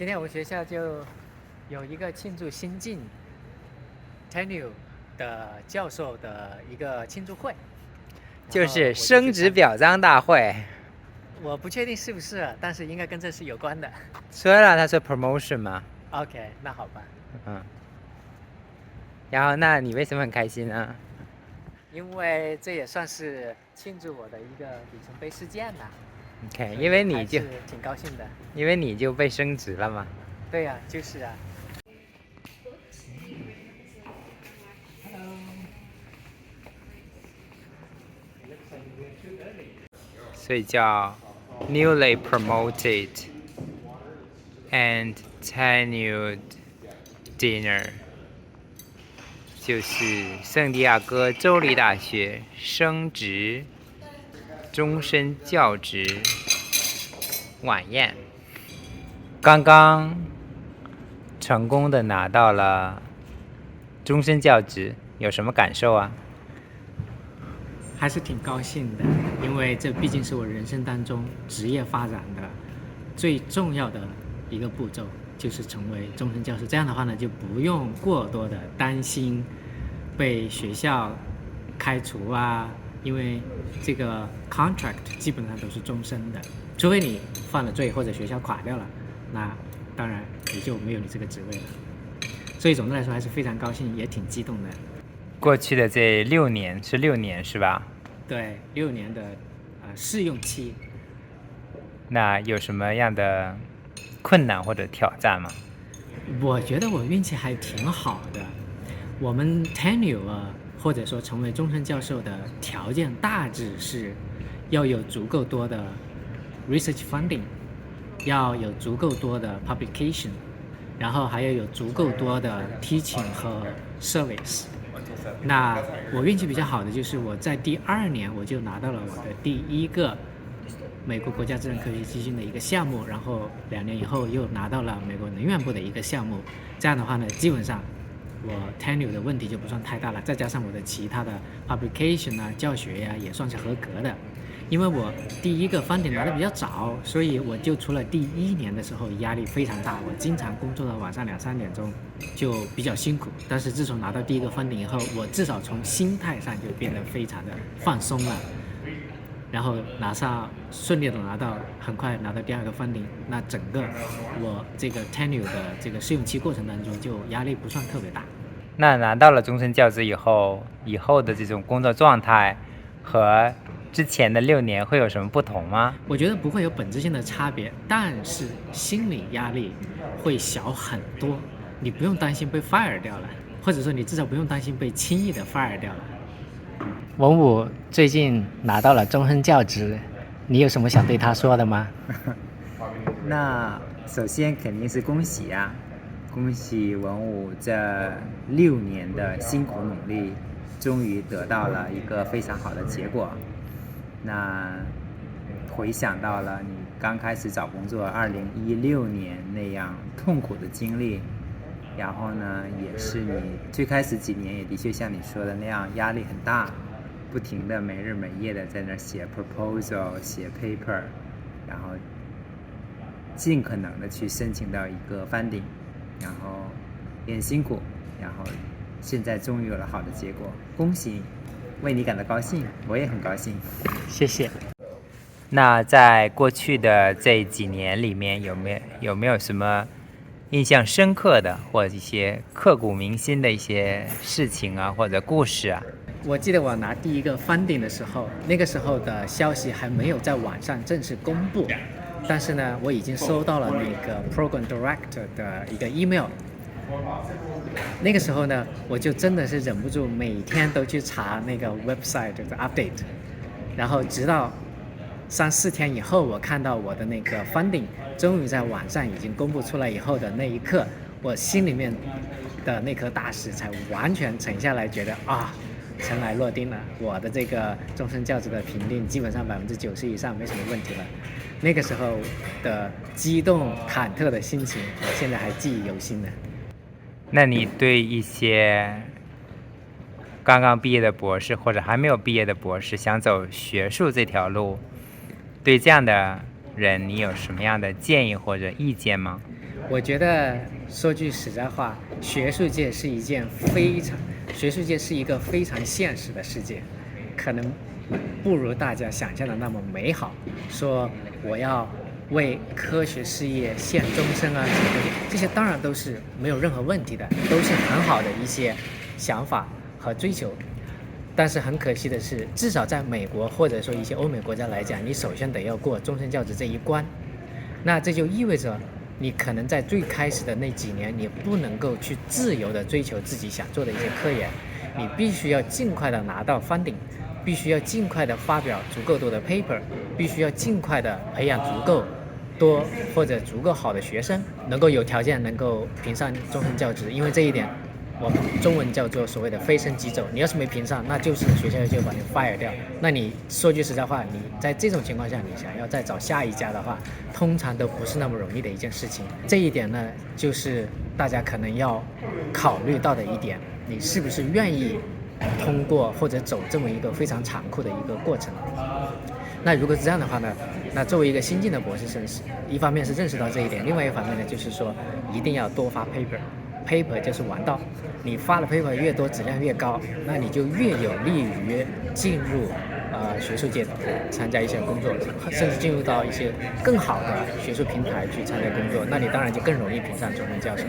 今天我们学校就有一个庆祝新晋 tenure 的教授的一个庆祝会，就是升职表彰大会。我不确定是不是，但是应该跟这是有关的。说了，他说 promotion 嘛。OK， 那好吧。然后，那你为什么很开心呢？因为这也算是庆祝我的一个里程碑事件呐。OK， 因为你就挺高兴的，因为你就被升职了嘛。对呀，就是啊。所以叫 newly promoted and tenured dinner， 就是圣地亚哥州立大学升职终身教职晚宴，刚刚成功的拿到了终身教职，有什么感受啊？还是挺高兴的，因为这毕竟是我人生当中职业发展的最重要的一个步骤，就是成为终身教师。这样的话呢，就不用过多的担心被学校开除啊，因为这个 contract 基本上都是终身的，除非你犯了罪或者学校垮掉了，那当然你就没有你这个职位了。所以总的来说还是非常高兴，也挺激动的。过去的这6年是6年是吧？对，6年的试用期。那有什么样的困难或者挑战吗？我觉得我运气还挺好的。我们 tenure 或者说成为终身教授的条件大致是要有足够多的 research funding， 要有足够多的 publication， 然后还要有足够多的 teaching 和 service。那我运气比较好的就是我在第2年我就拿到了我的第1个美国国家自然科学基金的一个项目，然后2年以后又拿到了美国能源部的一个项目。这样的话呢，基本上我 tenure 的问题就不算太大了，再加上我的其他的 publication 啊、教学呀、也算是合格的。因为我第1个 funding 拿的比较早，所以我就除了第1年的时候压力非常大，我经常工作到晚上2、3点钟，就比较辛苦。但是自从拿到第1个 funding 以后，我至少从心态上就变得非常的放松了，然后顺利的拿到，很快拿到第2个 funding， 那整个我这个 tenure 的这个试用期过程当中就压力不算特别大。那拿到了终身教职以后的这种工作状态和之前的6年会有什么不同吗？我觉得不会有本质性的差别，但是心理压力会小很多。你不用担心被 fire 掉了，或者说你至少不用担心被轻易的 fire 掉了。文武最近拿到了终身教职，你有什么想对他说的吗？那首先肯定是恭喜啊，恭喜文武这6年的辛苦努力，终于得到了一个非常好的结果。那回想到了你刚开始找工作2016年那样痛苦的经历，然后呢，也是你最开始几年也的确像你说的那样压力很大，不停的没日没夜的在那写 proposal 写 paper， 然后尽可能的去申请到一个 funding， 然后也很辛苦，然后现在终于有了好的结果，恭喜你，为你感到高兴，我也很高兴。谢谢。那在过去的这几年里面，有没有什么印象深刻的或者一些刻骨铭心的一些事情啊，或者故事啊？我记得我拿第1个 funding 的时候，那个时候的消息还没有在网上正式公布，但是呢，我已经收到了那个 program director 的一个 email。那个时候呢，我就真的是忍不住每天都去查那个 website 的 update， 然后直到3、4天以后，我看到我的那个 funding 终于在网上已经公布出来以后的那一刻，我心里面的那颗大石才完全沉下来，觉得尘埃落定了，我的这个终身教职的评定基本上90%以上没什么问题了。那个时候的激动忐忑的心情，我现在还记忆犹新呢。那你对一些刚刚毕业的博士或者还没有毕业的博士想走学术这条路，对这样的人你有什么样的建议或者意见吗？我觉得说句实在话，学术界是一个非常现实的世界，可能不如大家想象的那么美好。说我要为科学事业献终身啊，什么东西，这些当然都是没有任何问题的，都是很好的一些想法和追求。但是很可惜的是，至少在美国或者说一些欧美国家来讲，你首先得要过终身教职这一关。那这就意味着你可能在最开始的那几年，你不能够去自由的追求自己想做的一些科研，你必须要尽快的拿到 funding， 必须要尽快的发表足够多的 paper， 必须要尽快的培养足够多或者足够好的学生，能够有条件能够评上终身教职。因为这一点我们中文叫做所谓的非升即走，你要是没评上，那就是学校就把你 fire 掉。那你说句实在话，你在这种情况下，你想要再找下一家的话，通常都不是那么容易的一件事情。这一点呢，就是大家可能要考虑到的一点，你是不是愿意通过或者走这么一个非常残酷的一个过程。那如果是这样的话呢，那作为一个新进的博士生，一方面是认识到这一点，另外一方面呢，就是说一定要多发 paper 就是王道，你发的 paper 越多，质量越高，那你就越有利于进入学术界参加一些工作，甚至进入到一些更好的学术平台去参加工作，那你当然就更容易评上终身教授。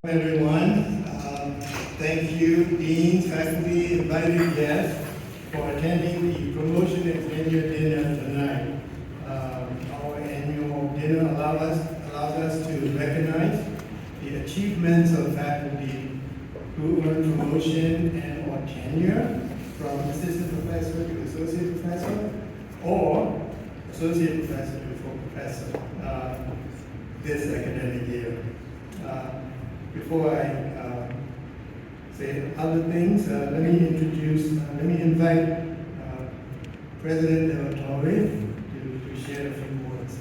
Everyone, thank you, deans, faculty, invited guests for attending the promotion and tenure dinner tonight. Our annual dinner allows us to recognize the achievements of faculty who earn promotion and or tenure from assistant professor to associate professor or associate professor to full professor this academic year. Before I say other things, let me invite President De La Torre to share a few words.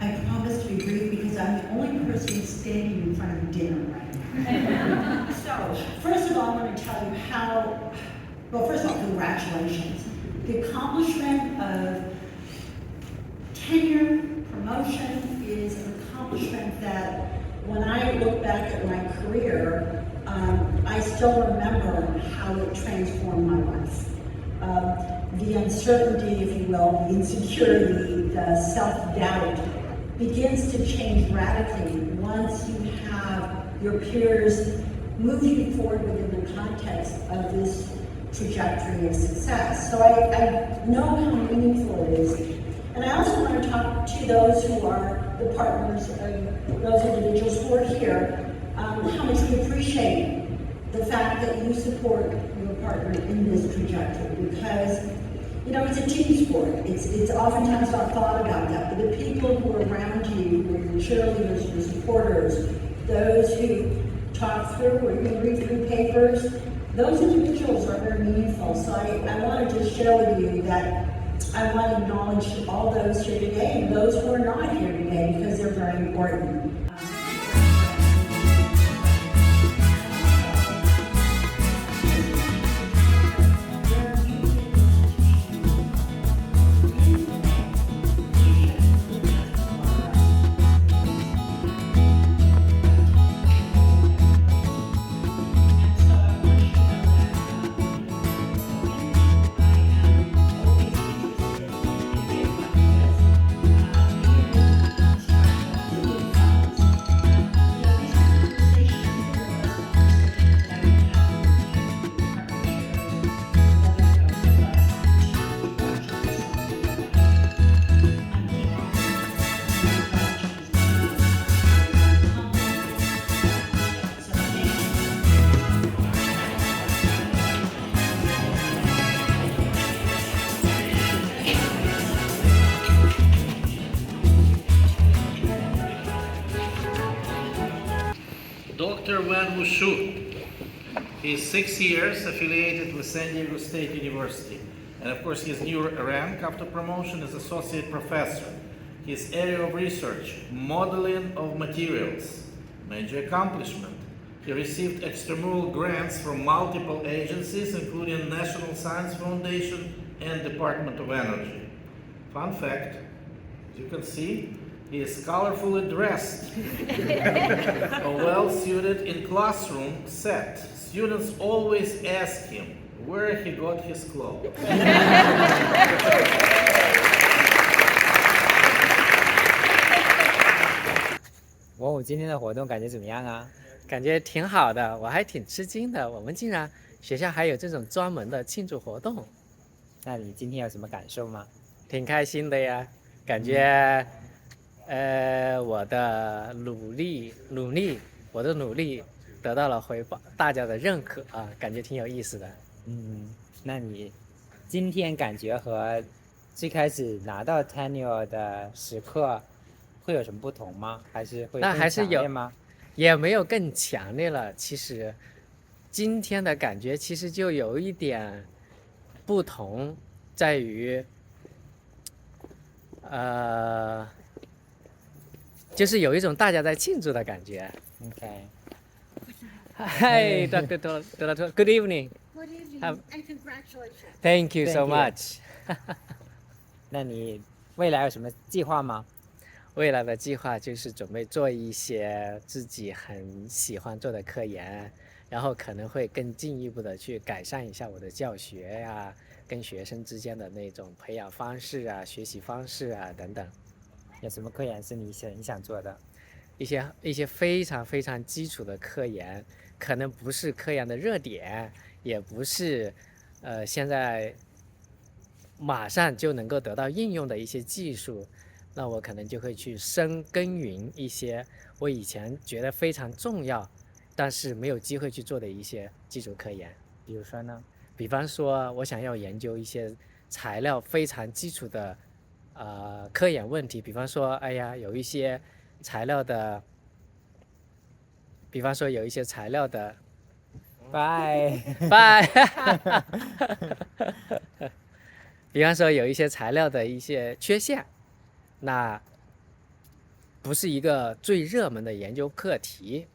I promise to be brief because I'm the only person standing in front of dinner right now. So, first of all, I want to tell you first of all, congratulations. The accomplishment of tenure, promotion is an accomplishment that when I look back at my career, I still remember how it transformed my life. The uncertainty, if you will, the insecurity, the self-doubt begins to change radically once you have your peers move you forward within the context of this trajectory of success. So I know how meaningful it is. And I also want to talk to those who are the partners, those individuals who are here, how much we appreciate the fact that you support your partner in this trajectory, because it's a team sport. It's oftentimes not thought about that, but the people who are around you, who are your cheerleaders, your supporters, those who talk through or even read through papers, those individuals are very meaningful. So I want to just share with you that I want to acknowledge all those here today and those who are not here today because they're very important. Wen Wushu. He's 6 years affiliated with San Diego State University. And of course, his new rank after promotion is associate professor. His area of research, modeling of materials. Major accomplishment. He received extramural grants from multiple agencies, including National Science Foundation and Department of Energy. Fun fact, as you can see, he is colorfully dressed, well-suited in classroom set. Students always ask him where he got his clothes. 文武今天的活动感觉怎么样啊？感觉挺好的，我还挺吃惊的，我们竟然学校还有这种专门的庆祝活动，那你今天有什么感受吗？挺开心的呀，感觉我的努力得到了回报，大家的认可啊，感觉挺有意思的。那你今天感觉和最开始拿到 tenure 的时刻会有什么不同吗？还是会更那还是有强烈吗？也没有更强烈了。其实今天的感觉其实就有一点不同，在于就是有一种大家在庆祝的感觉。OK， Hi, Dr. Dolato. Good evening. Good evening Have- and congratulations. Thank you so Thank you. much. 那你未来有什么计划吗？未来的计划就是准备做一些自己很喜欢做的科研，然后可能会更进一步的去改善一下我的教学呀，跟学生之间的那种培养方式啊、学习方式啊等等，有什么科研是你想做的？一些非常非常基础的科研，可能不是科研的热点，也不是现在马上就能够得到应用的一些技术，那我可能就会去深耕耘一些我以前觉得非常重要，但是没有机会去做的一些基础科研。比如说呢？比方说，我想要研究一些材料非常基础的科研问题，比方说，有一些材料的，拜。比方说有一些材料的一些缺陷，那不是一个最热门的研究课题。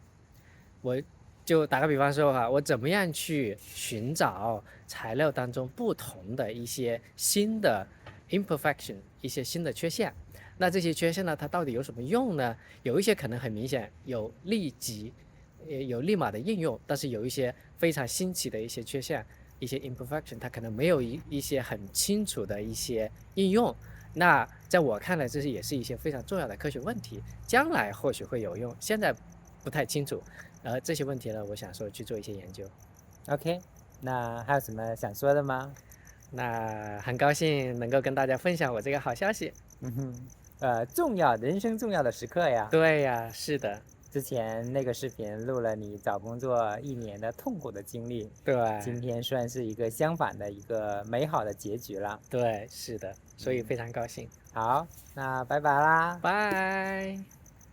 我就打个比方说哈，我怎么样去寻找材料当中不同的一些新的 imperfection， 一些新的缺陷。那这些缺陷呢，它到底有什么用呢？有一些可能很明显有立马的应用，但是有一些非常新奇的一些缺陷，一些 imperfection， 它可能没有一些很清楚的一些应用。那在我看来，这也是一些非常重要的科学问题，将来或许会有用，现在不太清楚。这些问题呢，我想说去做一些研究。OK， 那还有什么想说的吗？那很高兴能够跟大家分享我这个好消息。人生重要的时刻呀。对呀，是的。之前那个视频录了你找工作1年的痛苦的经历，对，今天算是一个相反的一个美好的结局了。对，是的，所以非常高兴。好，那拜拜啦。拜。